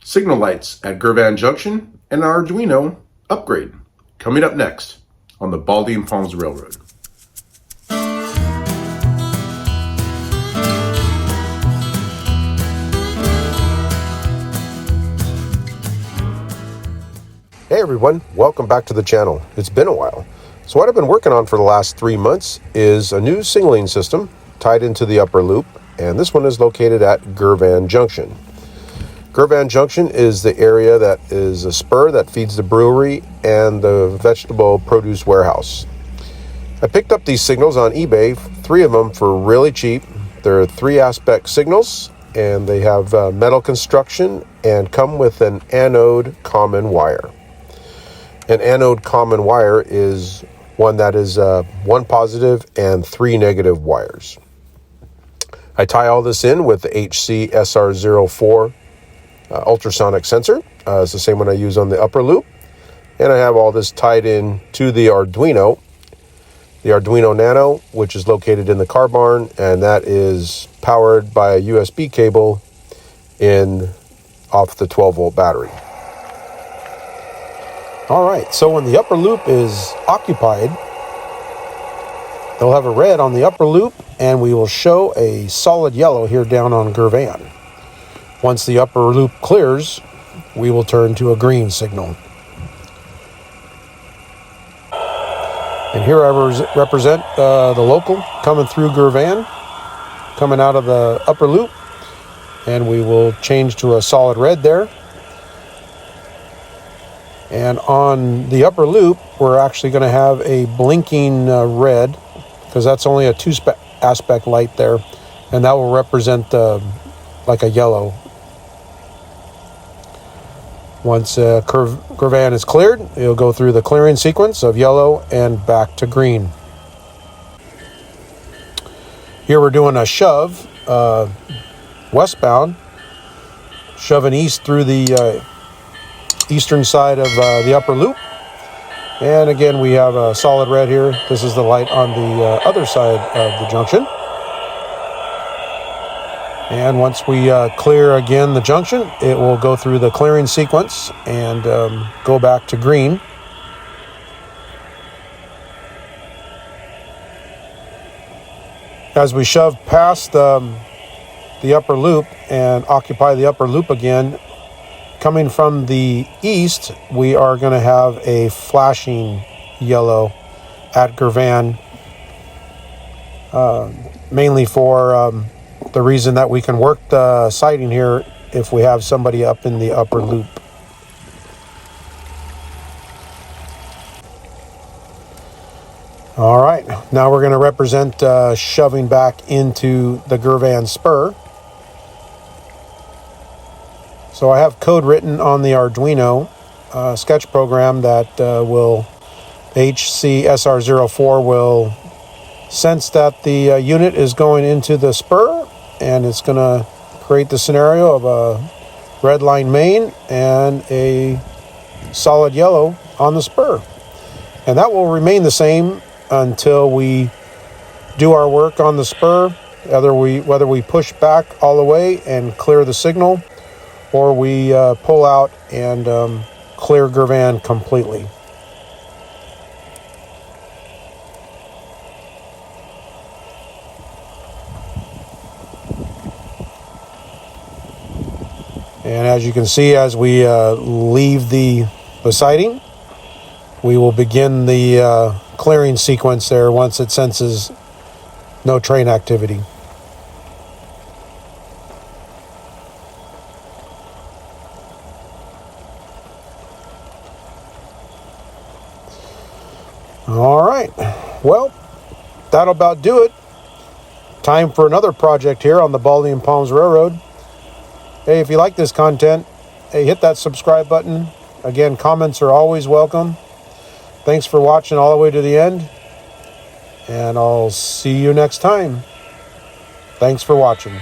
signal lights at Girvan Junction, and an Arduino upgrade. Coming up next on the Baldy and Palms Railroad. Hey everyone, welcome back to the channel. It's been a while. So what I've been working on for the last 3 months is a new signaling system tied into the upper loop, and this one is located at Girvan Junction. Girvan Junction is the area that is a spur that feeds the brewery and the vegetable produce warehouse. I picked up these signals on eBay, 3 of them for really cheap. They're 3-aspect signals, and they have metal construction and come with an anode common wire. An anode common wire is one that is 1 positive and 3 negative wires. I tie all this in with the HC SR04 ultrasonic sensor. It's the same one I use on the upper loop. And I have all this tied in to the Arduino NANO, which is located in the car barn, and that is powered by a USB cable off the 12-volt battery. All right, so when the upper loop is occupied, they'll have a red on the upper loop, and we will show a solid yellow here down on Girvan. Once the upper loop clears, we will turn to a green signal. And here I represent the local coming through Girvan, coming out of the upper loop, and we will change to a solid red there. And on the upper loop, we're actually going to have a blinking red, because that's only a 2-aspect light there, and that will represent like a yellow. Once Girvan is cleared, it'll go through the clearing sequence of yellow and back to green. Here we're doing a shove, westbound, shoving east through the eastern side of the upper loop. And again, we have a solid red here. This is the light on the other side of the junction. And once we clear again the junction, it will go through the clearing sequence and go back to green. As we shove past the upper loop and occupy the upper loop again, coming from the east, we are going to have a flashing yellow at Girvan, mainly for the reason that we can work the sighting here if we have somebody up in the upper loop. All right, now we're going to represent shoving back into the Girvan spur. So I have code written on the Arduino sketch program that will HCSR04 will sense that the unit is going into the spur, and it's going to create the scenario of a red line main and a solid yellow on the spur. And that will remain the same until we do our work on the spur, whether we push back all the way and clear the signal, or we pull out and clear Girvan completely. And as you can see, as we leave the siding, we will begin the clearing sequence there once it senses no train activity. All right, well, that'll about do it. Time for another project here on the Baldy and Palms Railroad. Hey, if you like this content, hey, hit that subscribe button. Again, comments are always welcome. Thanks for watching all the way to the end, and I'll see you next time. Thanks for watching.